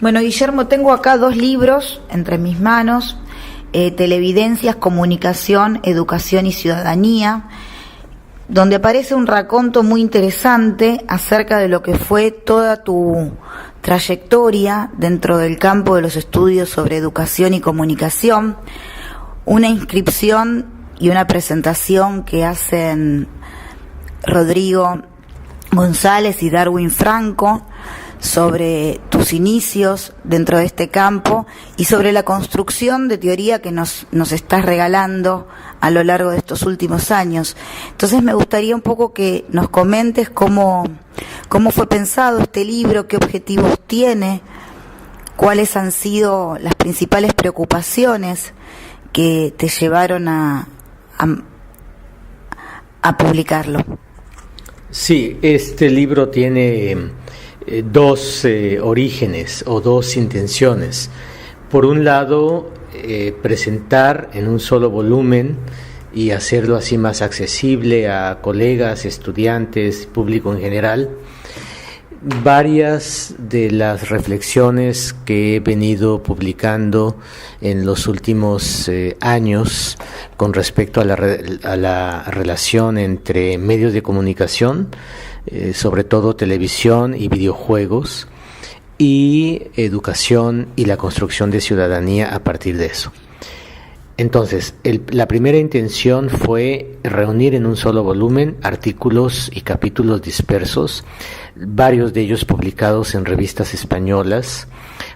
Bueno, Guillermo, tengo acá 2 libros entre mis manos, Televidencias, Comunicación, Educación y Ciudadanía, donde aparece un raconto muy interesante acerca de lo que fue toda tu trayectoria dentro del campo de los estudios sobre educación y comunicación, una inscripción y una presentación que hacen Rodrigo González y Darwin Franco sobre tus inicios dentro de este campo y sobre la construcción de teoría que nos estás regalando a lo largo de estos últimos años. Entonces me gustaría un poco que nos comentes cómo fue pensado este libro, qué objetivos tiene, cuáles han sido las principales preocupaciones que te llevaron a publicarlo. Sí, este libro tiene 2 orígenes o 2 intenciones. Por un lado, presentar en un solo volumen y hacerlo así más accesible a colegas, estudiantes, público en general, varias de las reflexiones que he venido publicando en los últimos años con respecto a la relación entre medios de comunicación, sobre todo televisión y videojuegos, y educación y la construcción de ciudadanía a partir de eso. Entonces, la primera intención fue reunir en un solo volumen artículos y capítulos dispersos, varios de ellos publicados en revistas españolas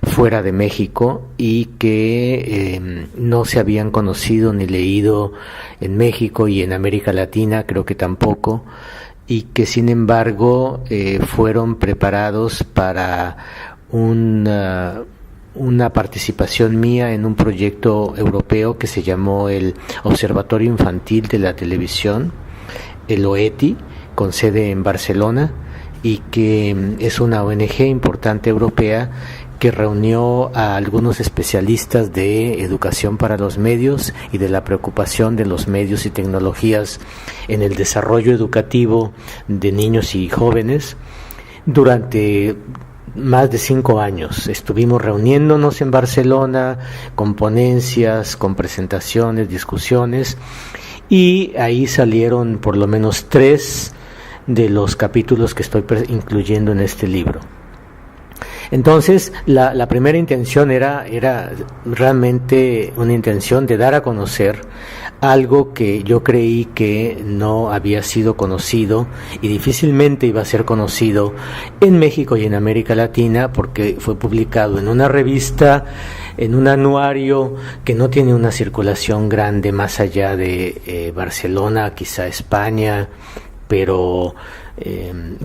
fuera de México y que no se habían conocido ni leído en México y en América Latina, creo que tampoco, y que sin embargo fueron preparados para una participación mía en un proyecto europeo que se llamó el Observatorio Infantil de la Televisión, el OETI, con sede en Barcelona, y que es una ONG importante europea que reunió a algunos especialistas de educación para los medios y de la preocupación de los medios y tecnologías en el desarrollo educativo de niños y jóvenes. Durante más de 5 años estuvimos reuniéndonos en Barcelona con ponencias, con presentaciones, discusiones, y ahí salieron por lo menos 3 de los capítulos que estoy incluyendo en este libro. Entonces, la primera intención era realmente una intención de dar a conocer algo que yo creí que no había sido conocido y difícilmente iba a ser conocido en México y en América Latina, porque fue publicado en una revista, en un anuario que no tiene una circulación grande más allá de Barcelona, quizá España, pero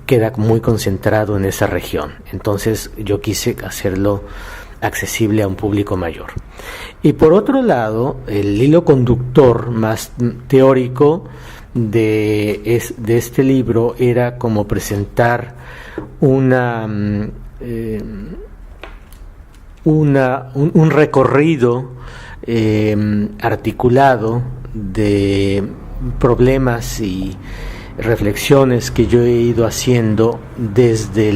queda muy concentrado en esa región. Entonces yo quise hacerlo accesible a un público mayor. Y por otro lado, el hilo conductor más teórico de este libro era como presentar un recorrido articulado de problemas y reflexiones que yo he ido haciendo desde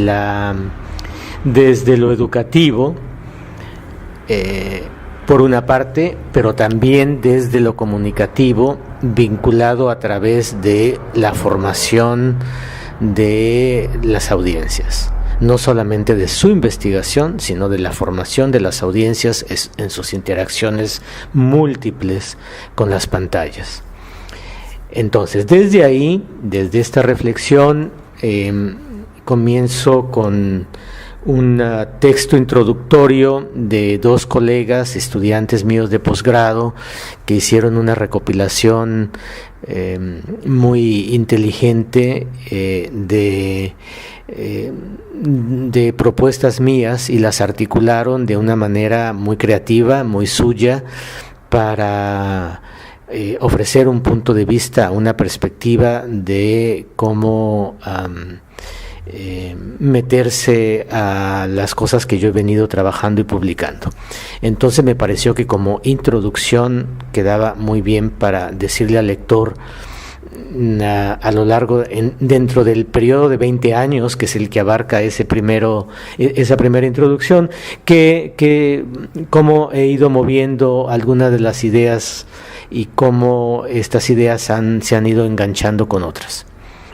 lo educativo, por una parte, pero también desde lo comunicativo, vinculado a través de la formación de las audiencias, no solamente de su investigación, sino de la formación de las audiencias en sus interacciones múltiples con las pantallas. Entonces, desde ahí, desde esta reflexión, comienzo con un texto introductorio de 2 colegas, estudiantes míos de posgrado, que hicieron una recopilación muy inteligente de propuestas mías, y las articularon de una manera muy creativa, muy suya, para ofrecer un punto de vista, una perspectiva de cómo meterse a las cosas que yo he venido trabajando y publicando. Entonces me pareció que como introducción quedaba muy bien para decirle al lector a lo largo, dentro del periodo de 20 años, que es el que abarca esa primera introducción, que cómo he ido moviendo algunas de las ideas y cómo estas ideas se han ido enganchando con otras.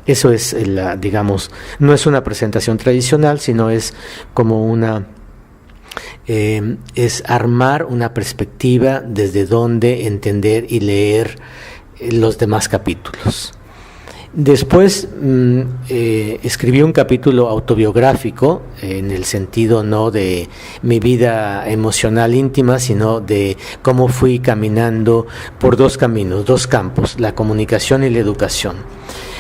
Eso es, digamos, no es una presentación tradicional, sino es como es armar una perspectiva desde donde entender y leer los demás capítulos. Después escribí un capítulo autobiográfico, en el sentido no de mi vida emocional íntima, sino de cómo fui caminando por dos caminos, dos campos, la comunicación y la educación.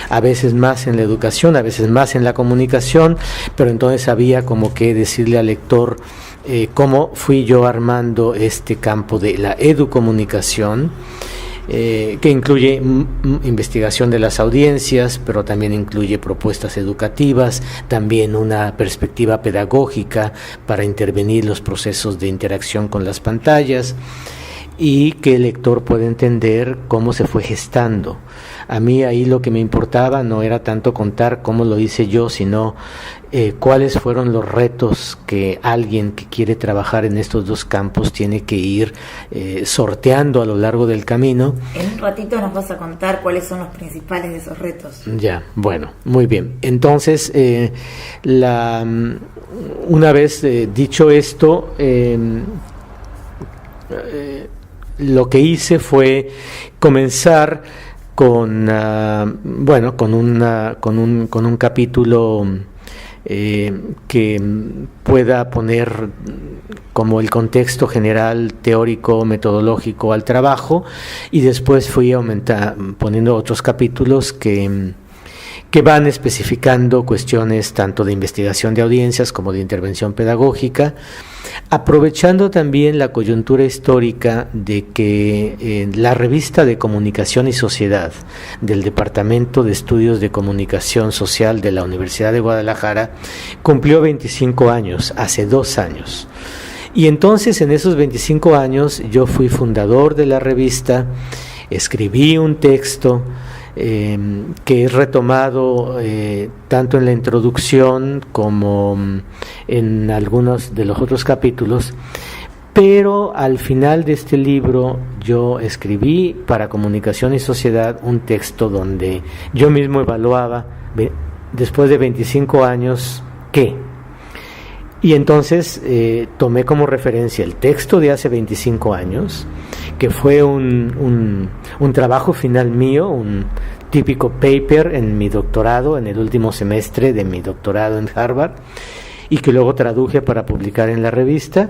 A veces más en la educación, a veces más en la comunicación, pero entonces había como que decirle al lector cómo fui yo armando este campo de la educomunicación, que incluye investigación de las audiencias, pero también incluye propuestas educativas, también una perspectiva pedagógica para intervenir los procesos de interacción con las pantallas, y que el lector pueda entender cómo se fue gestando. A mí ahí lo que me importaba no era tanto contar cómo lo hice yo, sino cuáles fueron los retos que alguien que quiere trabajar en estos dos campos tiene que ir sorteando a lo largo del camino. En un ratito nos vas a contar cuáles son los principales de esos retos. Ya, bueno, muy bien. Entonces, una vez dicho esto, lo que hice fue comenzar con un capítulo que pueda poner como el contexto general teórico metodológico al trabajo, y después fui poniendo otros capítulos que van especificando cuestiones tanto de investigación de audiencias como de intervención pedagógica, aprovechando también la coyuntura histórica de que la revista de Comunicación y Sociedad del Departamento de Estudios de Comunicación Social de la Universidad de Guadalajara cumplió 25 años, hace 2 años. Y entonces en esos 25 años yo fui fundador de la revista, escribí un texto que es retomado tanto en la introducción como en algunos de los otros capítulos, pero al final de este libro yo escribí para Comunicación y Sociedad un texto donde yo mismo evaluaba después de 25 años qué. Y entonces tomé como referencia el texto de hace 25 años, que fue un trabajo final mío, un típico paper en mi doctorado, en el último semestre de mi doctorado en Harvard, y que luego traduje para publicar en la revista.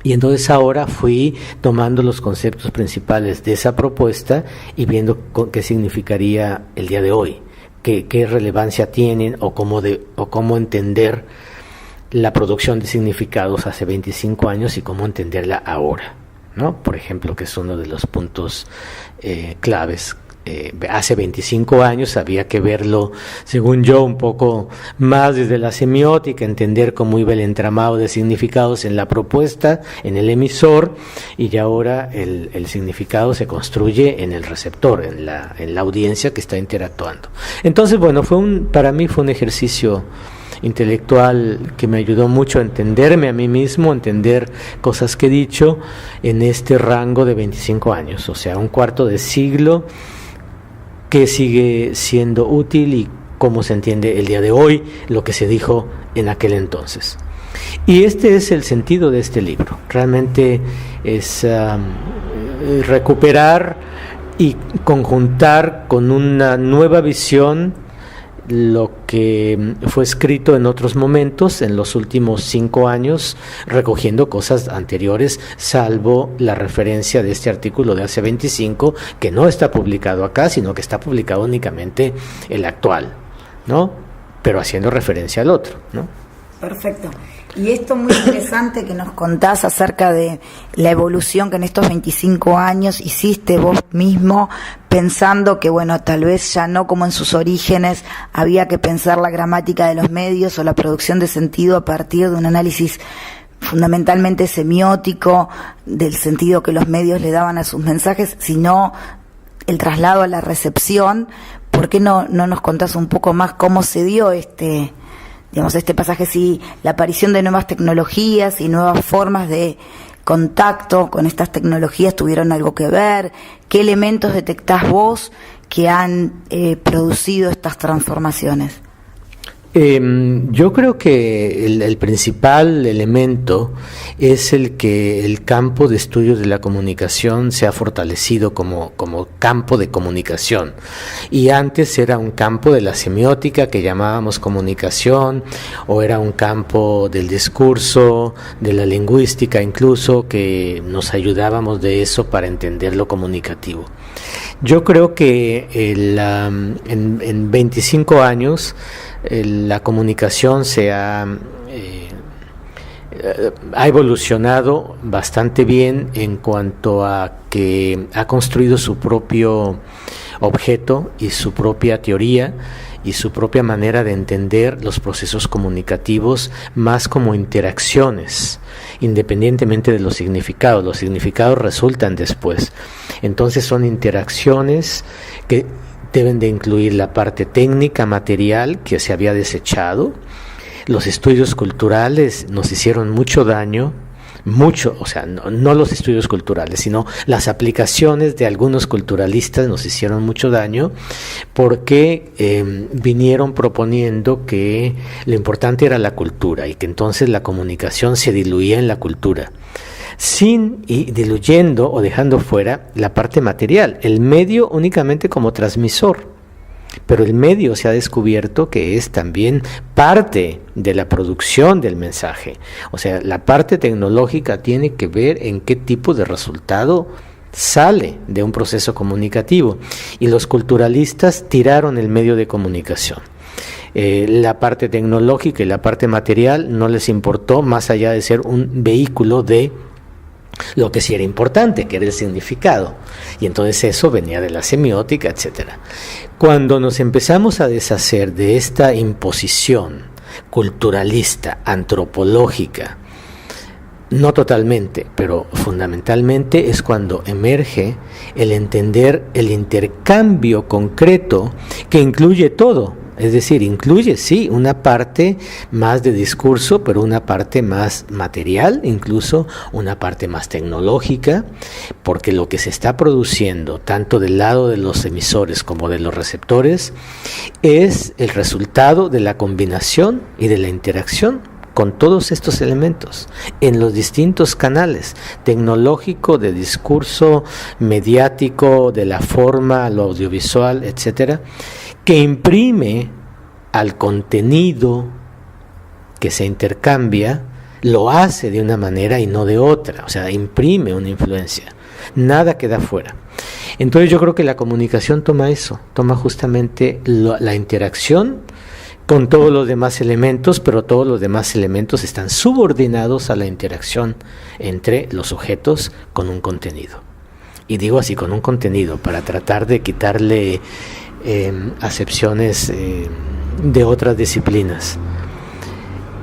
Y entonces ahora fui tomando los conceptos principales de esa propuesta y viendo qué significaría el día de hoy, qué relevancia tienen o cómo entender la producción de significados hace 25 años y cómo entenderla ahora, ¿no? Por ejemplo, que es uno de los puntos claves. Hace 25 años había que verlo, según yo, un poco más desde la semiótica, entender cómo iba el entramado de significados en la propuesta, en el emisor, y ya ahora el significado se construye en el receptor, en la audiencia que está interactuando. Entonces, bueno, para mí fue un ejercicio intelectual que me ayudó mucho a entenderme a mí mismo, a entender cosas que he dicho en este rango de 25 años, o sea, un cuarto de siglo que sigue siendo útil y cómo se entiende el día de hoy lo que se dijo en aquel entonces. Y este es el sentido de este libro, realmente es recuperar y conjuntar con una nueva visión lo que fue escrito en otros momentos, en los últimos 5 años, recogiendo cosas anteriores, salvo la referencia de este artículo de hace 25, que no está publicado acá, sino que está publicado únicamente el actual, ¿no? Pero haciendo referencia al otro, ¿no? Perfecto. Y esto muy interesante que nos contás acerca de la evolución que en estos 25 años hiciste vos mismo, pensando que, bueno, tal vez ya no como en sus orígenes había que pensar la gramática de los medios o la producción de sentido a partir de un análisis fundamentalmente semiótico del sentido que los medios le daban a sus mensajes, sino el traslado a la recepción. ¿Por qué no nos contás un poco más cómo se dio este pasaje, si la aparición de nuevas tecnologías y nuevas formas de contacto con estas tecnologías tuvieron algo que ver? ¿Qué elementos detectás vos que han producido estas transformaciones? Yo creo que el principal elemento es el que el campo de estudios de la comunicación se ha fortalecido como campo de comunicación, y antes era un campo de la semiótica que llamábamos comunicación, o era un campo del discurso, de la lingüística incluso, que nos ayudábamos de eso para entender lo comunicativo. Yo creo que en 25 años la comunicación ha evolucionado bastante bien en cuanto a que ha construido su propio objeto y su propia teoría y su propia manera de entender los procesos comunicativos más como interacciones, independientemente de los significados. Los significados resultan después. Entonces son interacciones que deben de incluir la parte técnica, material, que se había desechado. Los estudios culturales nos hicieron mucho daño, no los estudios culturales, sino las aplicaciones de algunos culturalistas nos hicieron mucho daño, porque vinieron proponiendo que lo importante era la cultura y que entonces la comunicación se diluía en la cultura, diluyendo o dejando fuera la parte material, el medio únicamente como transmisor. Pero el medio se ha descubierto que es también parte de la producción del mensaje. O sea, la parte tecnológica tiene que ver en qué tipo de resultado sale de un proceso comunicativo. Y los culturalistas tiraron el medio de comunicación. La parte tecnológica y la parte material no les importó, más allá de ser un vehículo de lo que sí era importante, que era el significado, y entonces eso venía de la semiótica, etcétera. Cuando nos empezamos a deshacer de esta imposición culturalista, antropológica, no totalmente, pero fundamentalmente, es cuando emerge el entender el intercambio concreto que incluye todo. Es decir, incluye, sí, una parte más de discurso, pero una parte más material, incluso una parte más tecnológica, porque lo que se está produciendo, tanto del lado de los emisores como de los receptores, es el resultado de la combinación y de la interacción con todos estos elementos en los distintos canales, tecnológico, de discurso, mediático, de la forma, lo audiovisual, etcétera, que imprime al contenido que se intercambia, lo hace de una manera y no de otra, o sea, imprime una influencia, nada queda fuera. Entonces yo creo que la comunicación toma eso, toma justamente la interacción con todos los demás elementos, pero todos los demás elementos están subordinados a la interacción entre los sujetos con un contenido. Y digo así, con un contenido, para tratar de quitarle acepciones de otras disciplinas.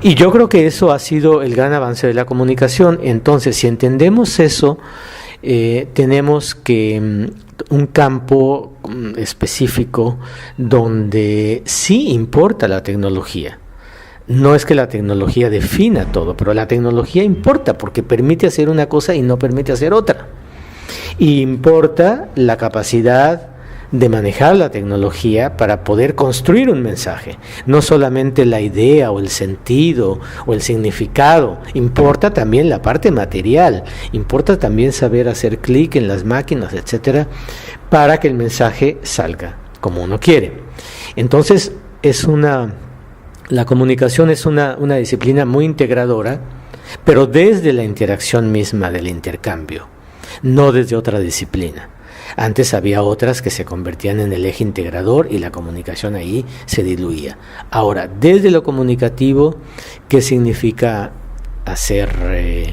Y yo creo que eso ha sido el gran avance de la comunicación. Entonces, si entendemos eso, tenemos que un campo específico donde sí importa la tecnología. No es que la tecnología defina todo, pero la tecnología importa porque permite hacer una cosa y no permite hacer otra. Y importa la capacidad de manejar la tecnología para poder construir un mensaje, no solamente la idea o el sentido o el significado, importa también la parte material, importa también saber hacer clic en las máquinas, etcétera, para que el mensaje salga como uno quiere. Entonces la comunicación es una disciplina muy integradora, pero desde la interacción misma del intercambio, no desde otra disciplina. Antes había otras que se convertían en el eje integrador y la comunicación ahí se diluía. Ahora, desde lo comunicativo, ¿qué significa hacer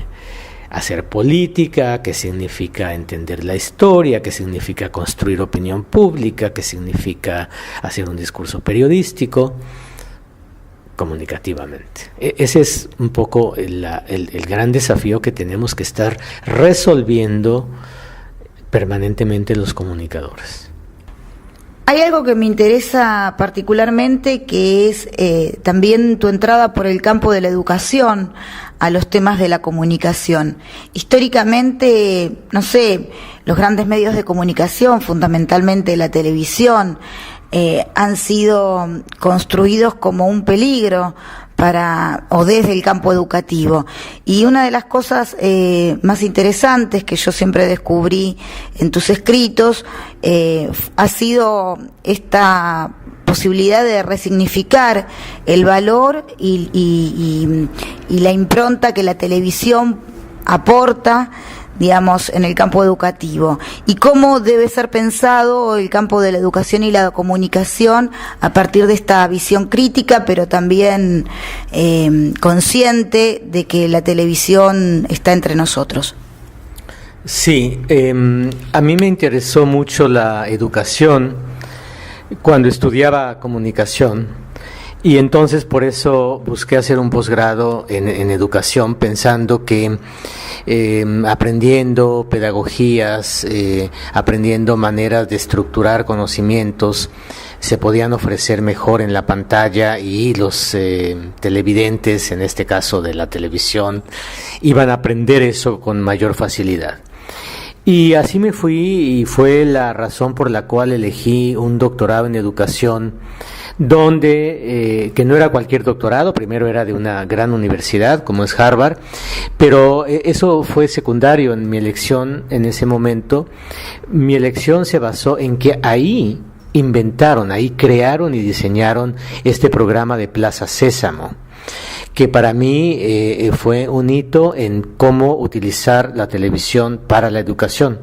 política? ¿Qué significa entender la historia? ¿Qué significa construir opinión pública? ¿Qué significa hacer un discurso periodístico? Comunicativamente. Ese es un poco el gran desafío que tenemos que estar resolviendo permanentemente los comunicadores. Hay algo que me interesa particularmente, que es también tu entrada por el campo de la educación a los temas de la comunicación. Históricamente, no sé, los grandes medios de comunicación, fundamentalmente la televisión, han sido construidos como un peligro desde el campo educativo. Y una de las cosas más interesantes que yo siempre descubrí en tus escritos ha sido esta posibilidad de resignificar el valor y la impronta que la televisión aporta, digamos, en el campo educativo, y cómo debe ser pensado el campo de la educación y la comunicación a partir de esta visión crítica, pero también consciente de que la televisión está entre nosotros. Sí, a mí me interesó mucho la educación cuando estudiaba comunicación. Y entonces por eso busqué hacer un posgrado en educación, pensando que aprendiendo pedagogías, aprendiendo maneras de estructurar conocimientos, se podían ofrecer mejor en la pantalla, y los televidentes, en este caso de la televisión, iban a aprender eso con mayor facilidad. Y así me fui, y fue la razón por la cual elegí un doctorado en educación, donde que no era cualquier doctorado. Primero era de una gran universidad como es Harvard, pero eso fue secundario en mi elección en ese momento. Mi elección se basó en que ahí crearon y diseñaron este programa de Plaza Sésamo, que para mí fue un hito en cómo utilizar la televisión para la educación.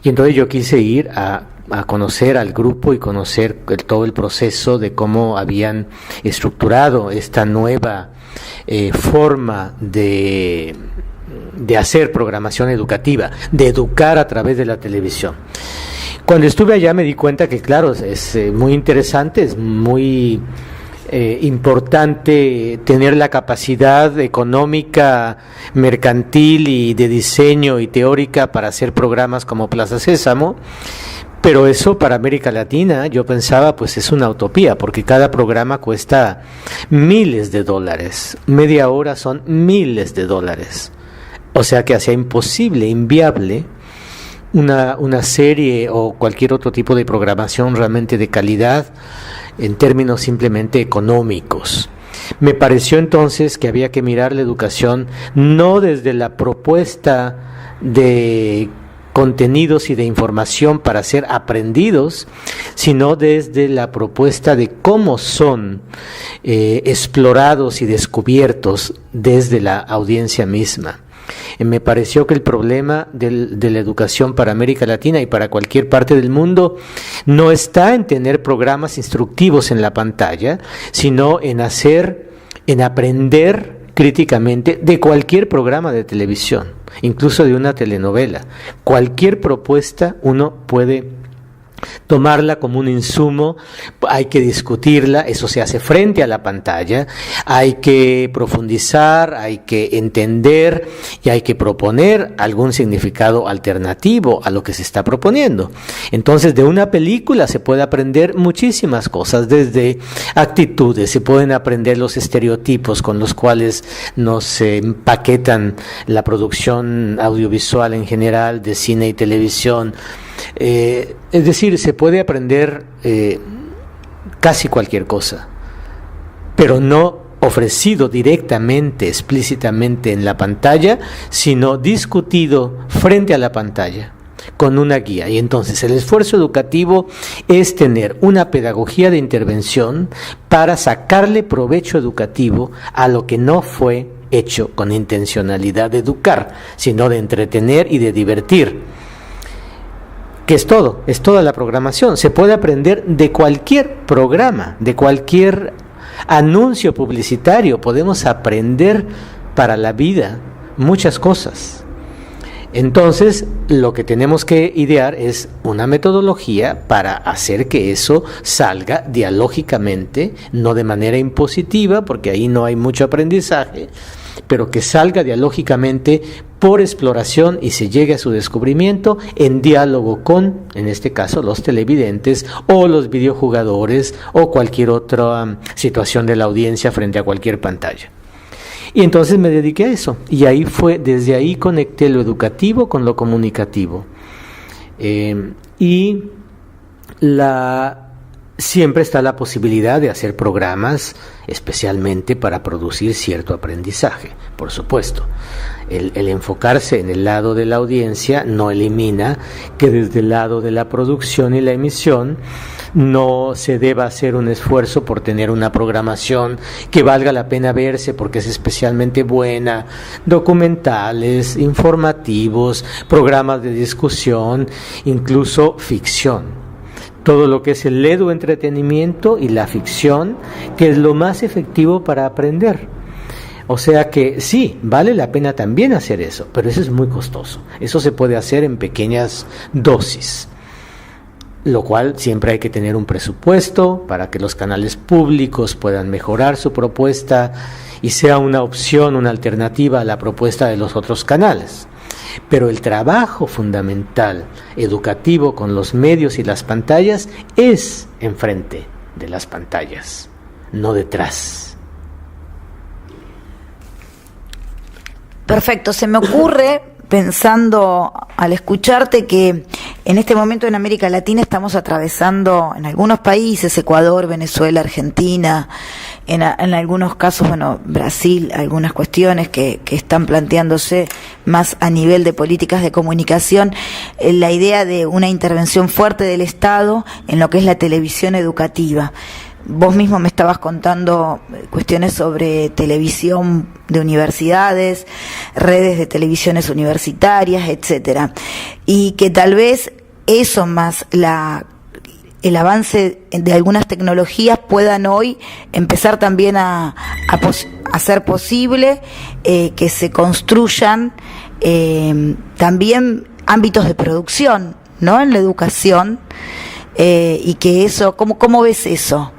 Y entonces yo quise ir a conocer al grupo y conocer todo el proceso de cómo habían estructurado esta nueva forma de hacer programación educativa, de educar a través de la televisión. Cuando estuve allá me di cuenta que, claro, es muy interesante, es muy importante tener la capacidad económica, mercantil y de diseño y teórica para hacer programas como Plaza Sésamo. Pero eso para América Latina, yo pensaba, pues es una utopía, porque cada programa cuesta miles de dólares, media hora son miles de dólares, o sea que hacía imposible, inviable una serie o cualquier otro tipo de programación realmente de calidad en términos simplemente económicos. Me pareció entonces que había que mirar la educación no desde la propuesta de contenidos y de información para ser aprendidos, sino desde la propuesta de cómo son explorados y descubiertos desde la audiencia misma. Me pareció que el problema de la educación para América Latina y para cualquier parte del mundo no está en tener programas instructivos en la pantalla, sino en aprender críticamente de cualquier programa de televisión, incluso de una telenovela. Cualquier propuesta uno puede tomarla como un insumo, hay que discutirla, eso se hace frente a la pantalla, hay que profundizar, hay que entender y hay que proponer algún significado alternativo a lo que se está proponiendo. Entonces, de una película se puede aprender muchísimas cosas, desde actitudes, se pueden aprender los estereotipos con los cuales nos empaquetan la producción audiovisual en general, de cine y televisión. Es decir, se puede aprender casi cualquier cosa, pero no ofrecido directamente, explícitamente en la pantalla, sino discutido frente a la pantalla con una guía. Y entonces el esfuerzo educativo es tener una pedagogía de intervención para sacarle provecho educativo a lo que no fue hecho con intencionalidad de educar, sino de entretener y de divertir. Que es todo, es toda la programación. Se puede aprender de cualquier programa, de cualquier anuncio publicitario. Podemos aprender para la vida muchas cosas. Entonces, lo que tenemos que idear es una metodología para hacer que eso salga dialógicamente, no de manera impositiva, porque ahí no hay mucho aprendizaje, pero que salga dialógicamente por exploración y se llegue a su descubrimiento en diálogo con, en este caso, los televidentes o los videojugadores o cualquier otra situación de la audiencia frente a cualquier pantalla. Y entonces me dediqué a eso, y desde ahí conecté lo educativo con lo comunicativo. Siempre está la posibilidad de hacer programas especialmente para producir cierto aprendizaje, por supuesto. El enfocarse en el lado de la audiencia no elimina que desde el lado de la producción y la emisión no se deba hacer un esfuerzo por tener una programación que valga la pena verse porque es especialmente buena, documentales, informativos, programas de discusión, incluso ficción. Todo lo que es el eduentretenimiento y la ficción, que es lo más efectivo para aprender. O sea que sí, vale la pena también hacer eso, pero eso es muy costoso. Eso se puede hacer en pequeñas dosis, lo cual siempre hay que tener un presupuesto para que los canales públicos puedan mejorar su propuesta y sea una opción, una alternativa a la propuesta de los otros canales. Pero el trabajo fundamental educativo con los medios y las pantallas es enfrente de las pantallas, no detrás. Perfecto, se me ocurre, pensando al escucharte, que en este momento en América Latina estamos atravesando en algunos países, Ecuador, Venezuela, Argentina, en algunos casos, Brasil, algunas cuestiones que están planteándose más a nivel de políticas de comunicación, la idea de una intervención fuerte del Estado en lo que es la televisión educativa. Vos mismo me estabas contando cuestiones sobre televisión de universidades, redes de televisiones universitarias, etcétera, y que tal vez eso más el avance de algunas tecnologías puedan hoy empezar también a hacer posible que se construyan también ámbitos de producción, ¿no?, en la educación, y que eso, ¿cómo ves eso?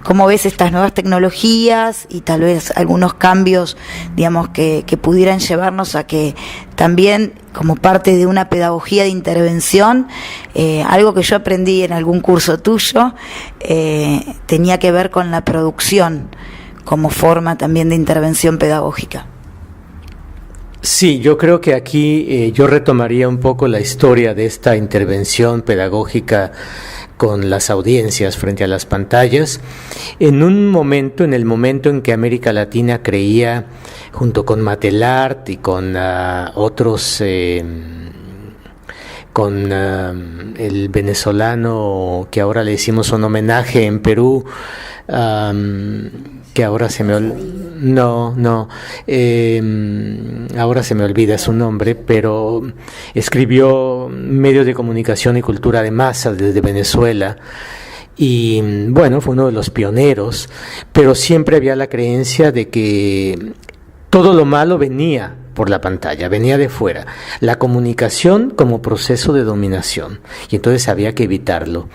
¿Cómo ves estas nuevas tecnologías y tal vez algunos cambios, digamos, que pudieran llevarnos a que también, como parte de una pedagogía de intervención, algo que yo aprendí en algún curso tuyo, tenía que ver con la producción como forma también de intervención pedagógica? Sí, yo creo que aquí yo retomaría un poco la historia de esta intervención pedagógica con las audiencias frente a las pantallas, en el momento en que América Latina creía, junto con Matelart y con otros, con el venezolano que ahora le hicimos un homenaje en Perú, que ahora se me ahora se me olvida su nombre, pero escribió Medios de Comunicación y Cultura de Masas desde Venezuela, y bueno, fue uno de los pioneros, pero siempre había la creencia de que todo lo malo venía por la pantalla, venía de fuera, la comunicación como proceso de dominación, y entonces había que evitarlo.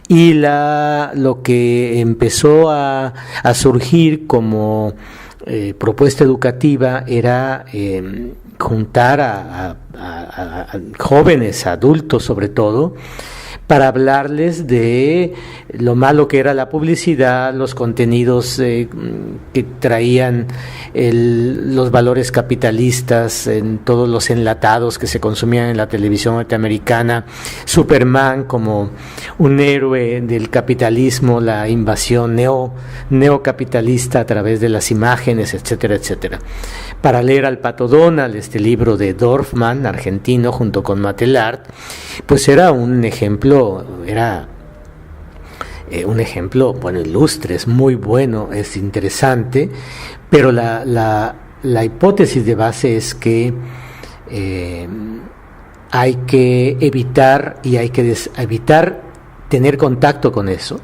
Y lo que empezó a surgir como propuesta educativa era juntar a jóvenes, a adultos sobre todo, para hablarles de lo malo que era la publicidad, los contenidos que traían los valores capitalistas en todos los enlatados que se consumían en la televisión norteamericana, Superman como un héroe del capitalismo, la invasión neocapitalista a través de las imágenes, etcétera, etcétera. Para leer al Pato Donald, este libro de Dorfman, argentino, junto con Matelart, pues era un ejemplo, bueno, ilustre, es muy bueno, es interesante, pero la hipótesis de base es que hay que evitar tener contacto con eso,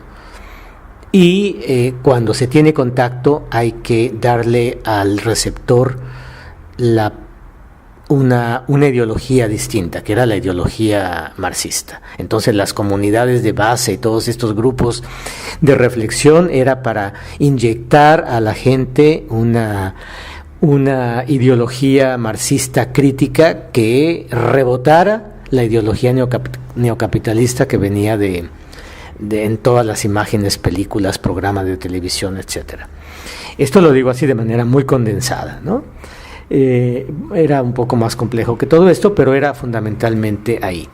y cuando se tiene contacto hay que darle al receptor la una ideología distinta, que era la ideología marxista. Entonces las comunidades de base y todos estos grupos de reflexión era para inyectar a la gente una ideología marxista crítica que rebotara la ideología neocapitalista que venía de en todas las imágenes, películas, programas de televisión, etcétera. Esto lo digo así de manera muy condensada, ¿no? Era un poco más complejo que todo esto, pero era fundamentalmente ahí.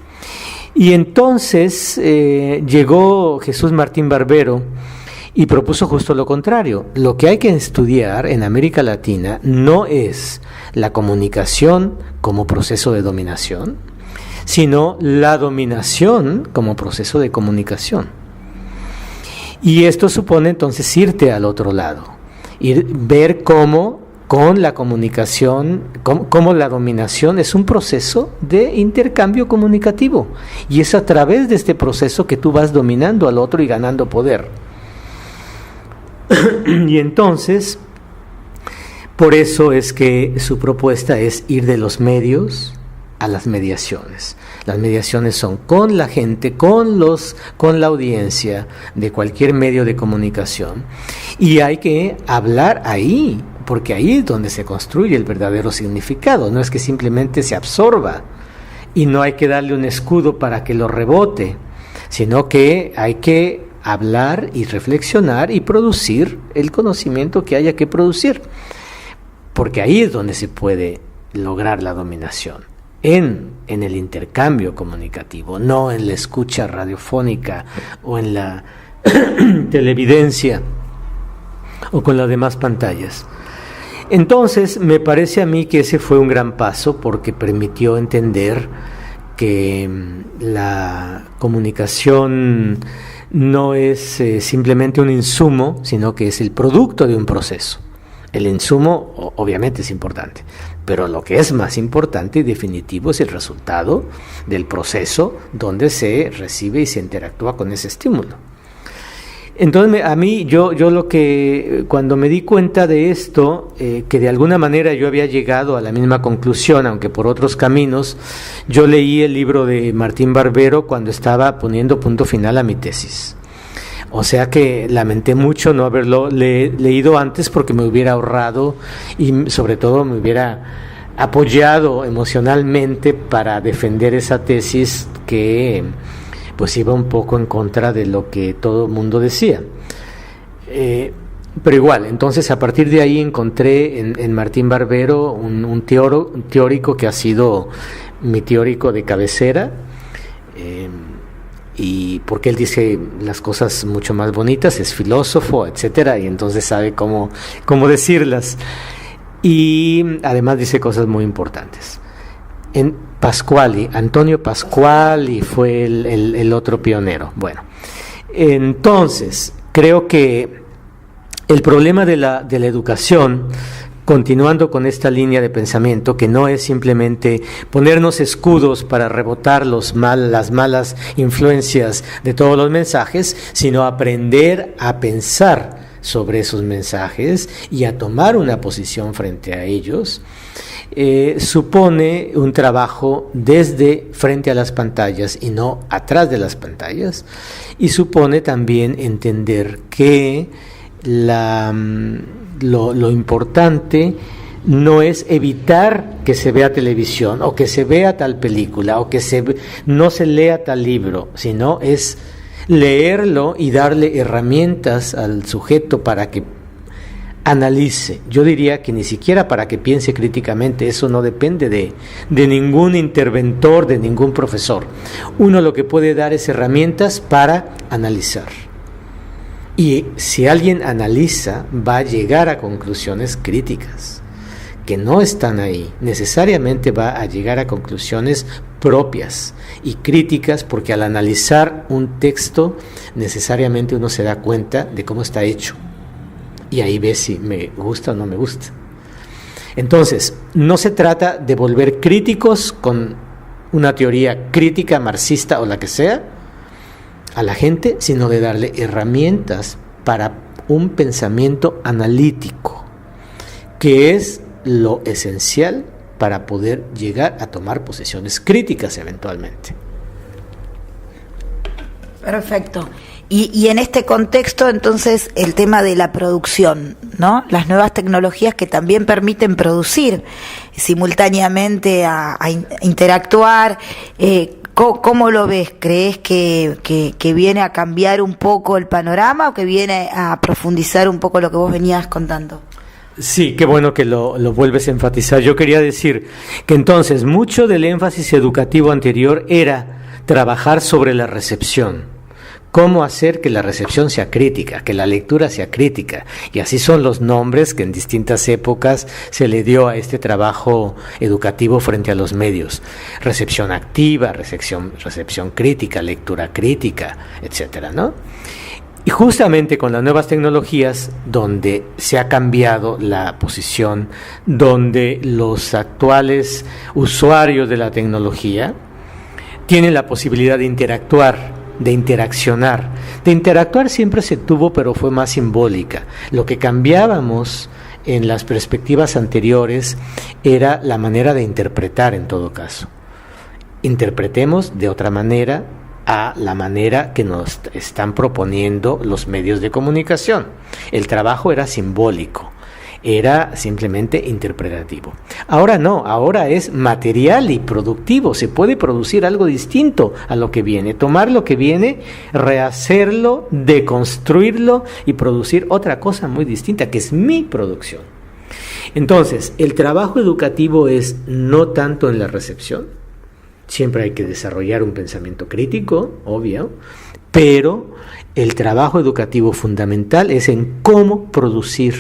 Y entonces llegó Jesús Martín Barbero y propuso justo lo contrario. Lo que hay que estudiar en América Latina no es la comunicación como proceso de dominación, sino la dominación como proceso de comunicación. Y esto supone entonces irte al otro lado, ver cómo con la comunicación, cómo la dominación es un proceso de intercambio comunicativo, y es a través de este proceso que tú vas dominando al otro y ganando poder. Y entonces, por eso es que su propuesta es ir de los medios a las mediaciones. Las mediaciones son con la gente, con la audiencia de cualquier medio de comunicación, y hay que hablar ahí, porque ahí es donde se construye el verdadero significado. No es que simplemente se absorba y no hay que darle un escudo para que lo rebote, sino que hay que hablar y reflexionar y producir el conocimiento que haya que producir, porque ahí es donde se puede lograr la dominación, en el intercambio comunicativo, no en la escucha radiofónica o en la televidencia o con las demás pantallas. Entonces, me parece a mí que ese fue un gran paso, porque permitió entender que la comunicación no es simplemente un insumo, sino que es el producto de un proceso. El insumo obviamente es importante, pero lo que es más importante y definitivo es el resultado del proceso donde se recibe y se interactúa con ese estímulo. Entonces a mí, yo lo que, cuando me di cuenta de esto, que de alguna manera yo había llegado a la misma conclusión, aunque por otros caminos, yo leí el libro de Martín Barbero cuando estaba poniendo punto final a mi tesis. O sea que lamenté mucho no haberlo leído antes, porque me hubiera ahorrado y sobre todo me hubiera apoyado emocionalmente para defender esa tesis que pues iba un poco en contra de lo que todo el mundo decía. Pero igual, entonces a partir de ahí encontré en Martín Barbero un teórico que ha sido mi teórico de cabecera, y porque él dice las cosas mucho más bonitas, es filósofo, etcétera, y entonces sabe cómo decirlas, y además dice cosas muy importantes. Antonio Pasquali fue el otro pionero. Bueno, entonces creo que el problema de la educación, continuando con esta línea de pensamiento, que no es simplemente ponernos escudos para rebotar las malas influencias de todos los mensajes, sino aprender a pensar sobre esos mensajes y a tomar una posición frente a ellos, supone un trabajo desde frente a las pantallas y no atrás de las pantallas, y supone también entender que lo importante no es evitar que se vea televisión o que se vea tal película o que no se lea tal libro, sino es leerlo y darle herramientas al sujeto para que analice. Yo diría que ni siquiera para que piense críticamente, eso no depende de ningún interventor, de ningún profesor. Uno lo que puede dar es herramientas para analizar. Y si alguien analiza, va a llegar a conclusiones críticas, que no están ahí. Necesariamente va a llegar a conclusiones propias y críticas, porque al analizar un texto, necesariamente uno se da cuenta de cómo está hecho. Y ahí ves si me gusta o no me gusta. Entonces, no se trata de volver críticos con una teoría crítica, marxista o la que sea, a la gente, sino de darle herramientas para un pensamiento analítico, que es lo esencial para poder llegar a tomar posiciones críticas eventualmente. Perfecto. Y en este contexto, entonces, el tema de la producción, ¿no? Las nuevas tecnologías que también permiten producir simultáneamente a interactuar. ¿Cómo lo ves? ¿Crees que viene a cambiar un poco el panorama o que viene a profundizar un poco lo que vos venías contando? Sí, qué bueno que lo vuelves a enfatizar. Yo quería decir que entonces mucho del énfasis educativo anterior era trabajar sobre la recepción. Cómo hacer que la recepción sea crítica, que la lectura sea crítica. Y así son los nombres que en distintas épocas se le dio a este trabajo educativo frente a los medios. Recepción activa, recepción crítica, lectura crítica, etcétera, ¿no? Y justamente con las nuevas tecnologías, donde se ha cambiado la posición, donde los actuales usuarios de la tecnología tienen la posibilidad de interactuar, de interaccionar. De interactuar siempre se tuvo, pero fue más simbólica. Lo que cambiábamos en las perspectivas anteriores era la manera de interpretar en todo caso. Interpretemos de otra manera a la manera que nos están proponiendo los medios de comunicación. El trabajo era simbólico, era simplemente interpretativo. Ahora no, ahora es material y productivo. Se puede producir algo distinto a lo que viene, tomar lo que viene, rehacerlo, deconstruirlo y producir otra cosa muy distinta, que es mi producción. Entonces, el trabajo educativo es no tanto en la recepción. Siempre hay que desarrollar un pensamiento crítico, obvio, pero el trabajo educativo fundamental es en cómo producir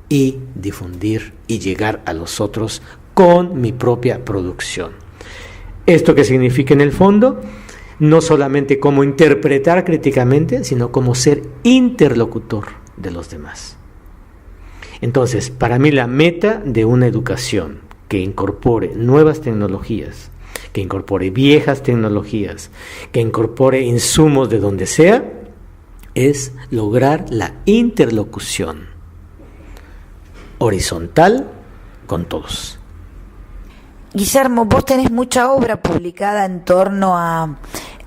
y difundir y llegar a los otros con mi propia producción. ¿Esto qué significa en el fondo? No solamente cómo interpretar críticamente, sino cómo ser interlocutor de los demás. Entonces, para mí la meta de una educación que incorpore nuevas tecnologías, que incorpore viejas tecnologías, que incorpore insumos de donde sea, es lograr la interlocución horizontal con todos. Guillermo, vos tenés mucha obra publicada en torno a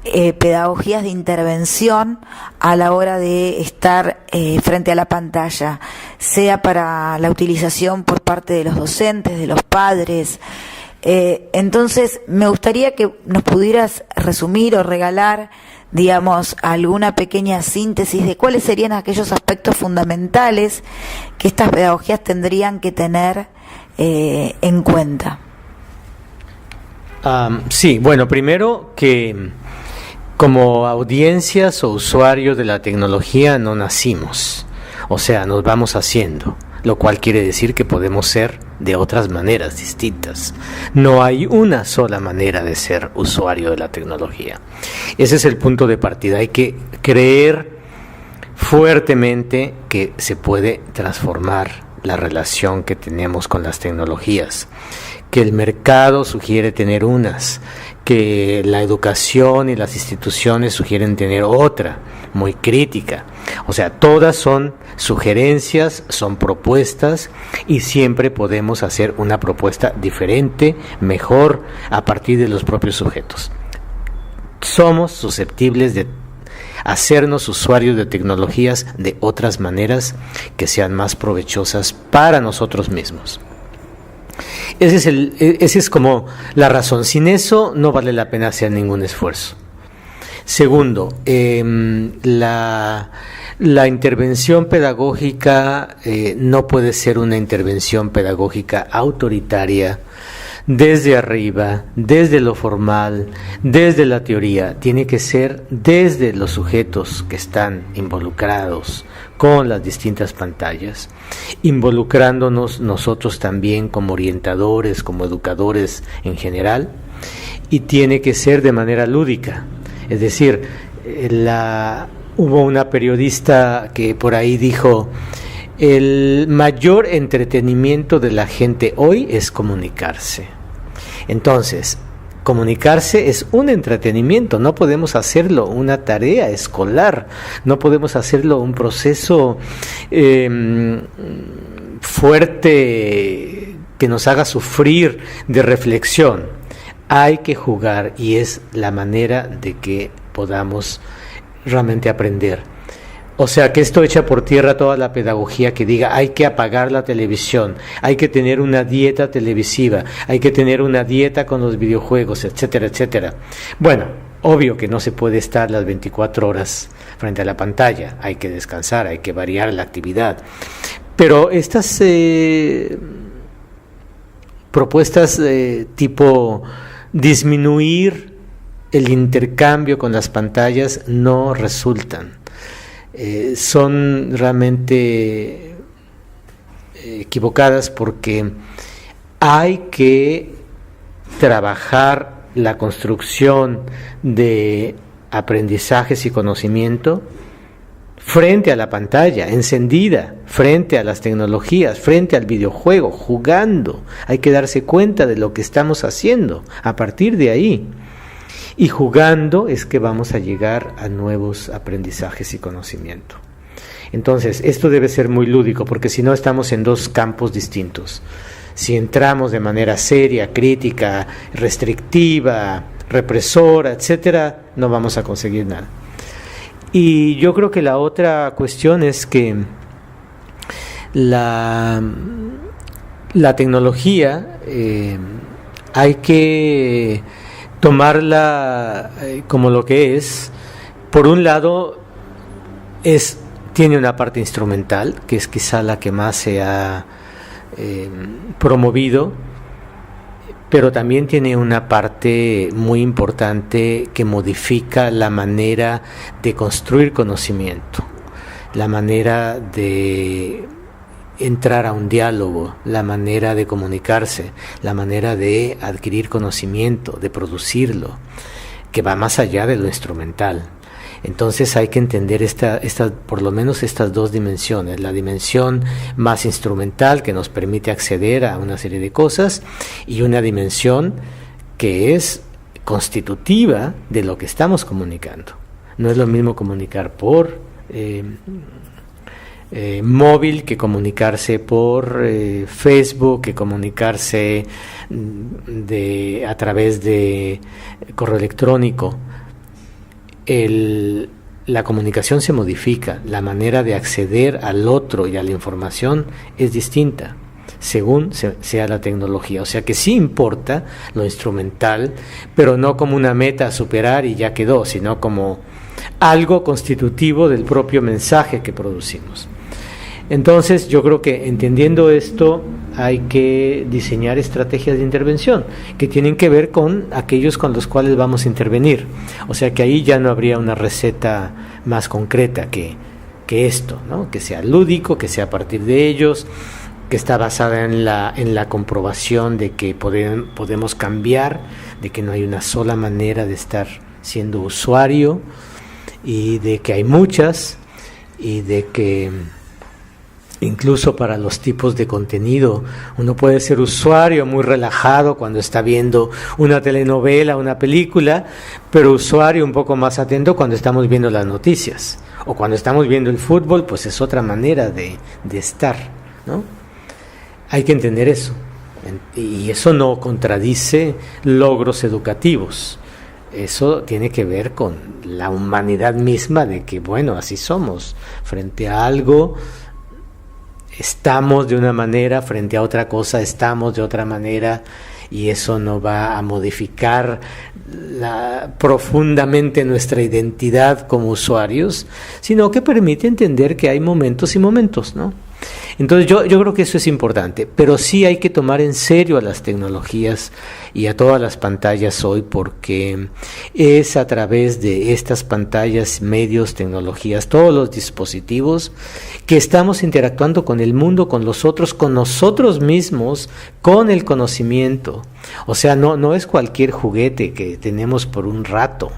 pedagogías de intervención a la hora de estar frente a la pantalla, sea para la utilización por parte de los docentes, de los padres. Entonces, me gustaría que nos pudieras resumir o regalar, digamos, alguna pequeña síntesis de cuáles serían aquellos aspectos fundamentales que estas pedagogías tendrían que tener en cuenta. Sí, bueno, primero que como audiencias o usuarios de la tecnología no nacimos, o sea, nos vamos haciendo, lo cual quiere decir que podemos ser de otras maneras distintas. No hay una sola manera de ser usuario de la tecnología. Ese es el punto de partida. Hay que creer fuertemente que se puede transformar la relación que tenemos con las tecnologías, que el mercado sugiere tener unas, que la educación y las instituciones sugieren tener otra, muy crítica. O sea, todas son sugerencias, son propuestas y siempre podemos hacer una propuesta diferente, mejor, a partir de los propios sujetos. Somos susceptibles de hacernos usuarios de tecnologías de otras maneras que sean más provechosas para nosotros mismos. Ese es como la razón. Sin eso no vale la pena hacer ningún esfuerzo. Segundo, la intervención pedagógica no puede ser una intervención pedagógica autoritaria desde arriba, desde lo formal, desde la teoría. Tiene que ser desde los sujetos que están involucrados con las distintas pantallas, involucrándonos nosotros también como orientadores, como educadores en general, y tiene que ser de manera lúdica. Es decir, hubo una periodista que por ahí dijo: el mayor entretenimiento de la gente hoy es comunicarse. Entonces, comunicarse es un entretenimiento, no podemos hacerlo una tarea escolar, no podemos hacerlo un proceso fuerte que nos haga sufrir de reflexión. Hay que jugar y es la manera de que podamos realmente aprender. O sea, que esto echa por tierra toda la pedagogía que diga hay que apagar la televisión, hay que tener una dieta televisiva, hay que tener una dieta con los videojuegos, etcétera, etcétera. Bueno, obvio que no se puede estar las 24 horas frente a la pantalla, hay que descansar, hay que variar la actividad. Pero estas propuestas tipo disminuir el intercambio con las pantallas no resultan. Son realmente equivocadas porque hay que trabajar la construcción de aprendizajes y conocimiento frente a la pantalla, encendida, frente a las tecnologías, frente al videojuego, jugando. Hay que darse cuenta de lo que estamos haciendo a partir de ahí. Y jugando es que vamos a llegar a nuevos aprendizajes y conocimiento. Entonces, esto debe ser muy lúdico, porque si no estamos en dos campos distintos. Si entramos de manera seria, crítica, restrictiva, represora, etcétera, no vamos a conseguir nada. Y yo creo que la otra cuestión es que la tecnología hay que tomarla como lo que es. Por un lado, tiene una parte instrumental, que es quizá la que más se ha promovido, pero también tiene una parte muy importante que modifica la manera de construir conocimiento, la manera de entrar a un diálogo, la manera de comunicarse, la manera de adquirir conocimiento, de producirlo, que va más allá de lo instrumental. Entonces hay que entender por lo menos estas dos dimensiones, la dimensión más instrumental que nos permite acceder a una serie de cosas y una dimensión que es constitutiva de lo que estamos comunicando. No es lo mismo comunicar por móvil que comunicarse por Facebook, que comunicarse a través de correo electrónico. La comunicación se modifica, la manera de acceder al otro y a la información es distinta según sea la tecnología. O sea que sí importa lo instrumental, pero no como una meta a superar y ya quedó, sino como algo constitutivo del propio mensaje que producimos. Entonces yo creo que entendiendo esto hay que diseñar estrategias de intervención que tienen que ver con aquellos con los cuales vamos a intervenir. O sea que ahí ya no habría una receta más concreta que esto, ¿no? Que sea lúdico, que sea a partir de ellos, que está basada en la comprobación de que podemos cambiar, de que no hay una sola manera de estar siendo usuario y de que hay muchas y de que incluso para los tipos de contenido uno puede ser usuario muy relajado cuando está viendo una telenovela, una película, pero usuario un poco más atento cuando estamos viendo las noticias o cuando estamos viendo el fútbol, pues es otra manera de estar, ¿no? Hay que entender eso, y eso no contradice logros educativos. Eso tiene que ver con la humanidad misma, de que bueno, así somos frente a algo. Estamos de una manera, frente a otra cosa estamos de otra manera, y eso no va a modificar profundamente nuestra identidad como usuarios, sino que permite entender que hay momentos y momentos, ¿no? Entonces yo creo que eso es importante, pero sí hay que tomar en serio a las tecnologías y a todas las pantallas hoy, porque es a través de estas pantallas, medios, tecnologías, todos los dispositivos, que estamos interactuando con el mundo, con los otros, con nosotros mismos, con el conocimiento. O sea, no es cualquier juguete que tenemos por un rato.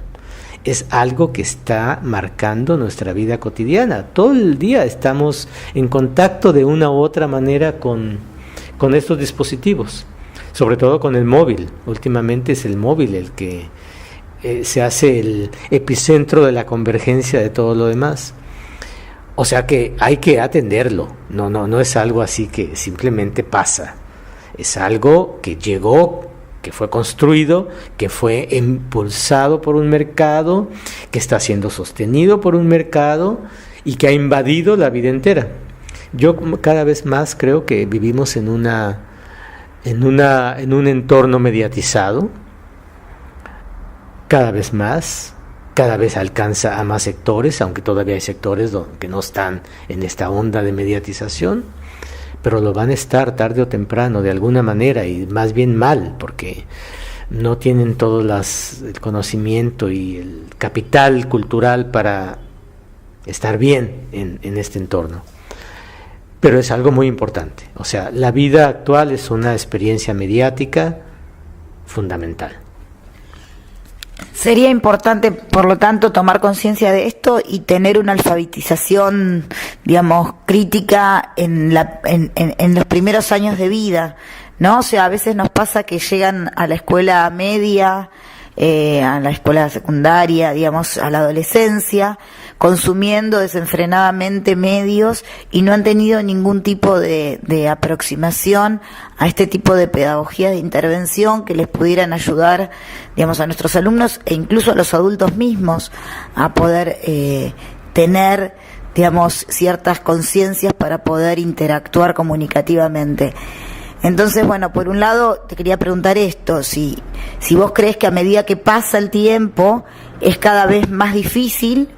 Es algo que está marcando nuestra vida cotidiana. Todo el día estamos en contacto de una u otra manera con estos dispositivos, sobre todo con el móvil. Últimamente es el móvil el que se hace el epicentro de la convergencia de todo lo demás. O sea que hay que atenderlo. No es algo así que simplemente pasa. Es algo que llegó, que fue construido, que fue impulsado por un mercado, que está siendo sostenido por un mercado y que ha invadido la vida entera. Yo cada vez más creo que vivimos en un entorno mediatizado, cada vez más, cada vez alcanza a más sectores, aunque todavía hay sectores que no están en esta onda de mediatización, pero lo van a estar tarde o temprano de alguna manera, y más bien mal, porque no tienen todo el conocimiento y el capital cultural para estar bien en este entorno. Pero es algo muy importante. O sea, la vida actual es una experiencia mediática fundamental. Sería importante, por lo tanto, tomar conciencia de esto y tener una alfabetización, digamos, crítica en los primeros años de vida, ¿no? O sea, a veces nos pasa que llegan a la escuela media, a la escuela secundaria, digamos, a la adolescencia, consumiendo desenfrenadamente medios y no han tenido ningún tipo de aproximación a este tipo de pedagogía de intervención que les pudieran ayudar, digamos, a nuestros alumnos e incluso a los adultos mismos a poder tener, digamos, ciertas conciencias para poder interactuar comunicativamente. Entonces, bueno, por un lado te quería preguntar esto, si vos crees que a medida que pasa el tiempo es cada vez más difícil,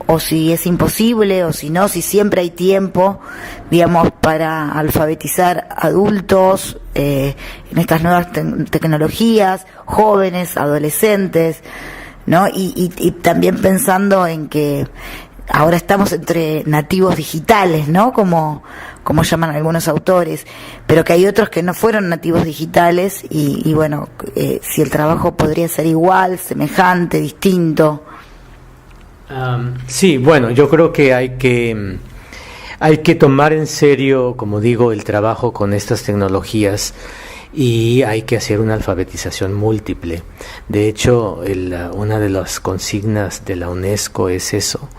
o si es imposible, o si no, si siempre hay tiempo, digamos, para alfabetizar adultos en estas nuevas tecnologías, jóvenes, adolescentes, ¿no? Y también pensando en que ahora estamos entre nativos digitales, ¿no? Como llaman algunos autores, pero que hay otros que no fueron nativos digitales y bueno, si el trabajo podría ser igual, semejante, distinto. Sí, bueno, yo creo que hay que tomar en serio, como digo, el trabajo con estas tecnologías, y hay que hacer una alfabetización múltiple. De hecho, una de las consignas de la UNESCO es eso,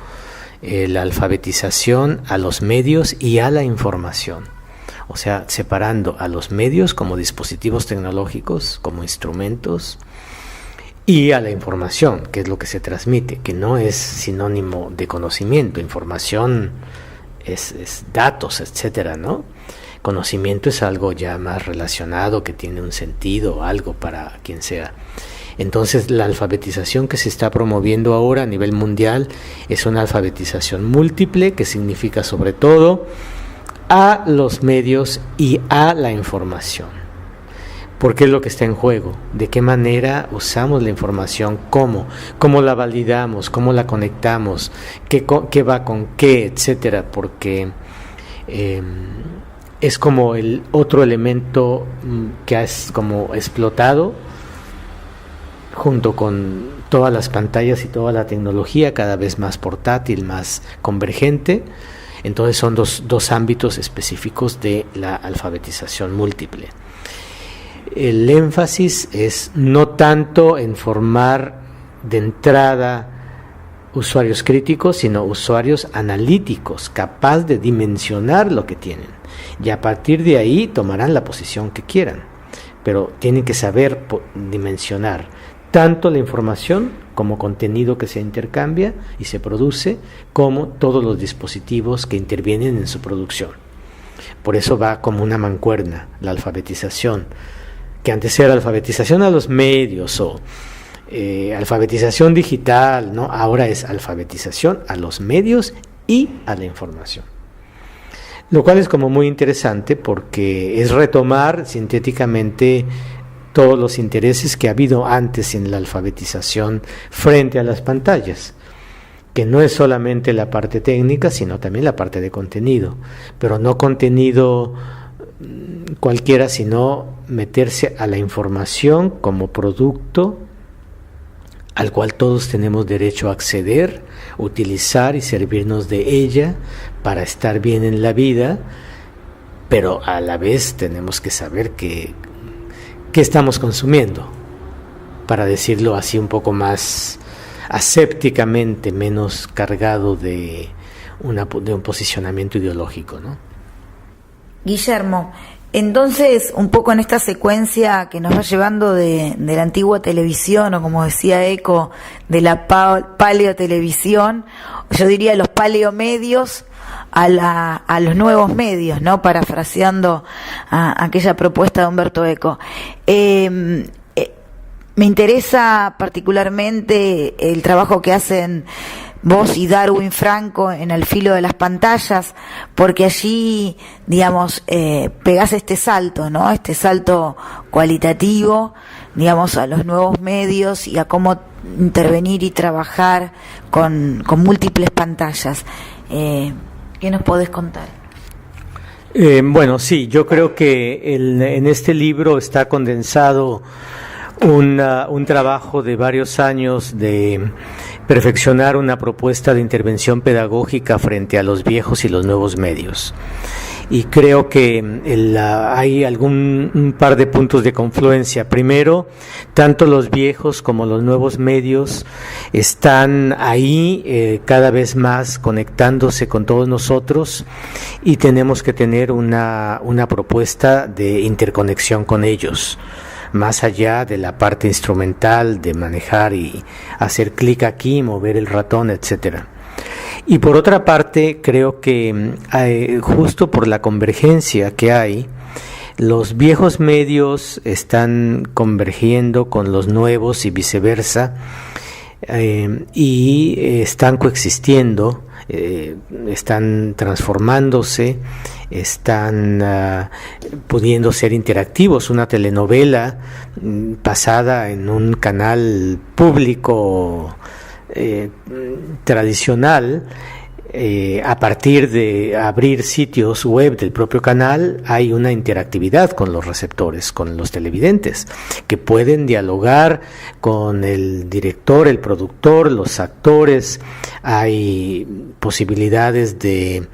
la alfabetización a los medios y a la información. O sea, separando a los medios como dispositivos tecnológicos, como instrumentos, y a la información, que es lo que se transmite, que no es sinónimo de conocimiento. Información es datos, etcétera, ¿no? Conocimiento es algo ya más relacionado, que tiene un sentido, algo para quien sea. Entonces, la alfabetización que se está promoviendo ahora a nivel mundial es una alfabetización múltiple, que significa sobre todo a los medios y a la información. ¿Por qué es lo que está en juego? ¿De qué manera usamos la información? ¿Cómo la validamos? ¿Cómo la conectamos? ¿Qué va con qué? Etcétera. Porque es como el otro elemento que es como explotado junto con todas las pantallas y toda la tecnología cada vez más portátil, más convergente. Entonces son dos ámbitos específicos de la alfabetización múltiple. El énfasis es no tanto en formar de entrada usuarios críticos, sino usuarios analíticos, capaz de dimensionar lo que tienen. Y a partir de ahí tomarán la posición que quieran, pero tienen que saber dimensionar tanto la información como contenido que se intercambia y se produce, como todos los dispositivos que intervienen en su producción. Por eso va como una mancuerna la alfabetización, que antes era alfabetización a los medios o alfabetización digital, ¿no? Ahora es alfabetización a los medios y a la información. Lo cual es como muy interesante, porque es retomar sintéticamente todos los intereses que ha habido antes en la alfabetización frente a las pantallas, que no es solamente la parte técnica, sino también la parte de contenido, pero no contenido cualquiera, sino meterse a la información como producto al cual todos tenemos derecho a acceder, utilizar y servirnos de ella para estar bien en la vida, pero a la vez tenemos que saber qué estamos consumiendo, para decirlo así un poco más asépticamente, menos cargado de un posicionamiento ideológico, ¿no? Guillermo, Entonces, un poco en esta secuencia que nos va llevando de la antigua televisión, o como decía Eco, de la paleotelevisión, yo diría los paleomedios a los nuevos medios, ¿no? Parafraseando a aquella propuesta de Humberto Eco. Me interesa particularmente el trabajo que hacen vos y Darwin Franco en Al filo de las pantallas, porque allí, digamos, pegás este salto, ¿no? Este salto cualitativo, digamos, a los nuevos medios y a cómo intervenir y trabajar con múltiples pantallas. ¿Qué nos podés contar? Bueno, sí, yo creo que en este libro está condensado un trabajo de varios años de perfeccionar una propuesta de intervención pedagógica frente a los viejos y los nuevos medios. Y creo que hay un par de puntos de confluencia. Primero, tanto los viejos como los nuevos medios están ahí cada vez más conectándose con todos nosotros, y tenemos que tener una propuesta de interconexión con ellos, más allá de la parte instrumental de manejar y hacer clic aquí, mover el ratón, etcétera. Y por otra parte, creo que justo por la convergencia que hay, los viejos medios están convergiendo con los nuevos y viceversa, y están coexistiendo, están transformándose, están pudiendo ser interactivos. Una telenovela pasada en un canal público tradicional, a partir de abrir sitios web del propio canal, hay una interactividad con los receptores, con los televidentes, que pueden dialogar con el director, el productor, los actores. Hay posibilidades de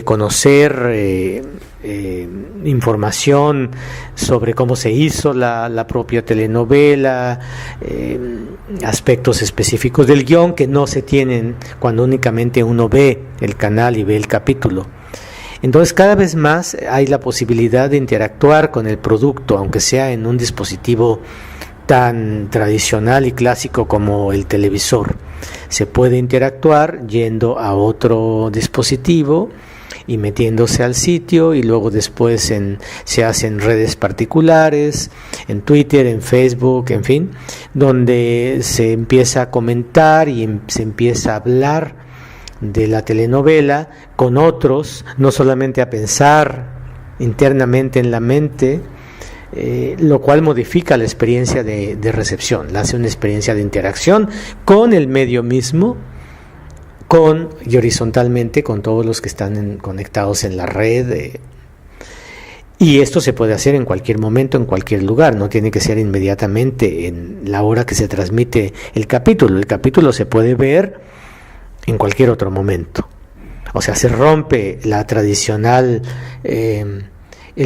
conocer información sobre cómo se hizo la propia telenovela, aspectos específicos del guión que no se tienen cuando únicamente uno ve el canal y ve el capítulo. Entonces, cada vez más hay la posibilidad de interactuar con el producto, aunque sea en un dispositivo tan tradicional y clásico como el televisor. Se puede interactuar yendo a otro dispositivo y metiéndose al sitio, y luego después se hacen redes particulares, en Twitter, en Facebook, en fin, donde se empieza a comentar y se empieza a hablar de la telenovela con otros, no solamente a pensar internamente en la mente, lo cual modifica la experiencia de recepción, la hace una experiencia de interacción con el medio mismo, y horizontalmente con todos los que están conectados en la red. Y esto se puede hacer en cualquier momento, en cualquier lugar, no tiene que ser inmediatamente en la hora que se transmite el capítulo. El capítulo se puede ver en cualquier otro momento. O sea, se rompe el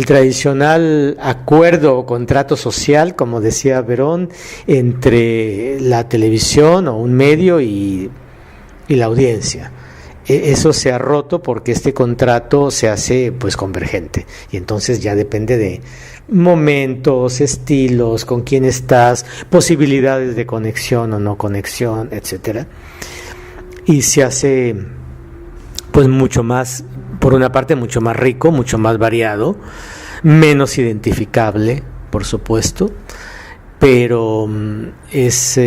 tradicional acuerdo o contrato social, como decía Verón, entre la televisión o un medio y la audiencia. Eso se ha roto porque este contrato se hace pues convergente, y entonces ya depende de momentos, estilos, con quién estás, posibilidades de conexión o no conexión, etcétera. Y se hace pues mucho más, por una parte mucho más rico, mucho más variado, menos identificable, por supuesto, pero es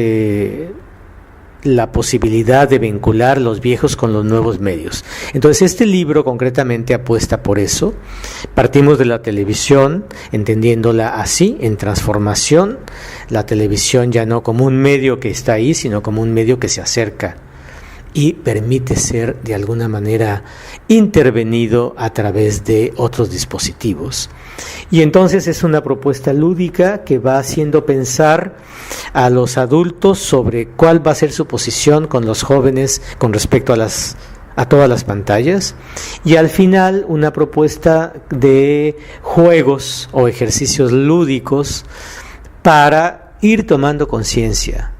la posibilidad de vincular los viejos con los nuevos medios. Entonces, este libro concretamente apuesta por eso. Partimos de la televisión, entendiéndola así, en transformación, la televisión ya no como un medio que está ahí, sino como un medio que se acerca y permite ser de alguna manera intervenido a través de otros dispositivos. Y entonces es una propuesta lúdica que va haciendo pensar a los adultos sobre cuál va a ser su posición con los jóvenes con respecto a todas las pantallas, y al final una propuesta de juegos o ejercicios lúdicos para ir tomando conciencia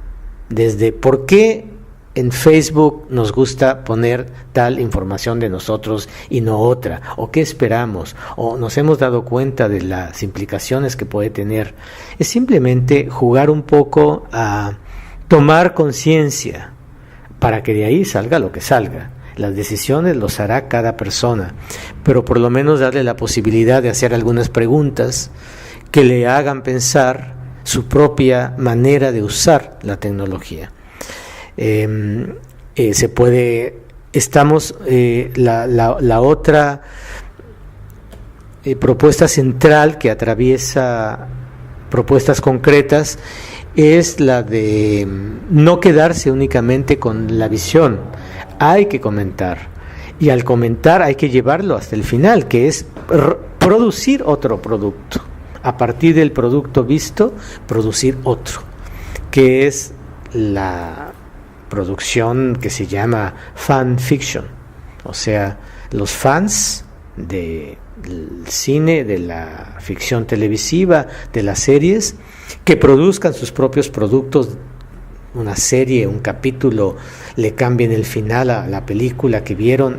desde por qué en Facebook nos gusta poner tal información de nosotros y no otra? ¿O qué esperamos? ¿O nos hemos dado cuenta de las implicaciones que puede tener? Es simplemente jugar un poco a tomar conciencia para que de ahí salga lo que salga. Las decisiones los hará cada persona, pero por lo menos darle la posibilidad de hacer algunas preguntas que le hagan pensar su propia manera de usar la tecnología. La otra propuesta central que atraviesa propuestas concretas es la de no quedarse únicamente con la visión. Hay que comentar, y al comentar hay que llevarlo hasta el final, que es producir otro producto. A partir del producto visto, producir otro, que es la producción que se llama fan fiction, o sea, los fans del cine, de la ficción televisiva, de las series, que produzcan sus propios productos, una serie, un capítulo, le cambien el final a la película que vieron.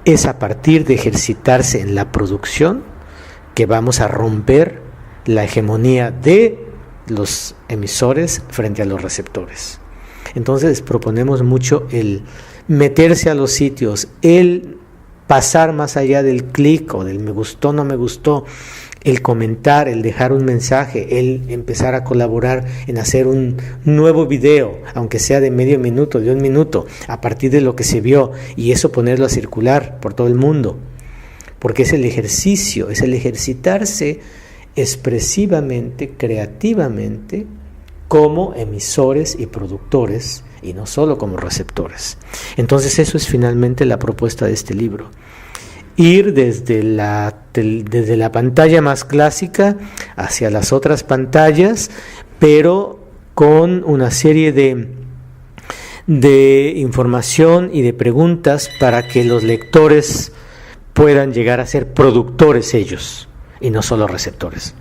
Es a partir de ejercitarse en la producción que vamos a romper la hegemonía de los emisores frente a los receptores. Entonces proponemos mucho el meterse a los sitios, el pasar más allá del clic o del me gustó, no me gustó, el comentar, el dejar un mensaje, el empezar a colaborar en hacer un nuevo video, aunque sea de medio minuto, de un minuto, a partir de lo que se vio, y eso ponerlo a circular por todo el mundo, porque es el ejercicio, es el ejercitarse expresivamente, creativamente, como emisores y productores, y no solo como receptores. Entonces eso es finalmente la propuesta de este libro. Ir desde la pantalla más clásica hacia las otras pantallas, pero con una serie de información y de preguntas para que los lectores puedan llegar a ser productores ellos y no solo receptores.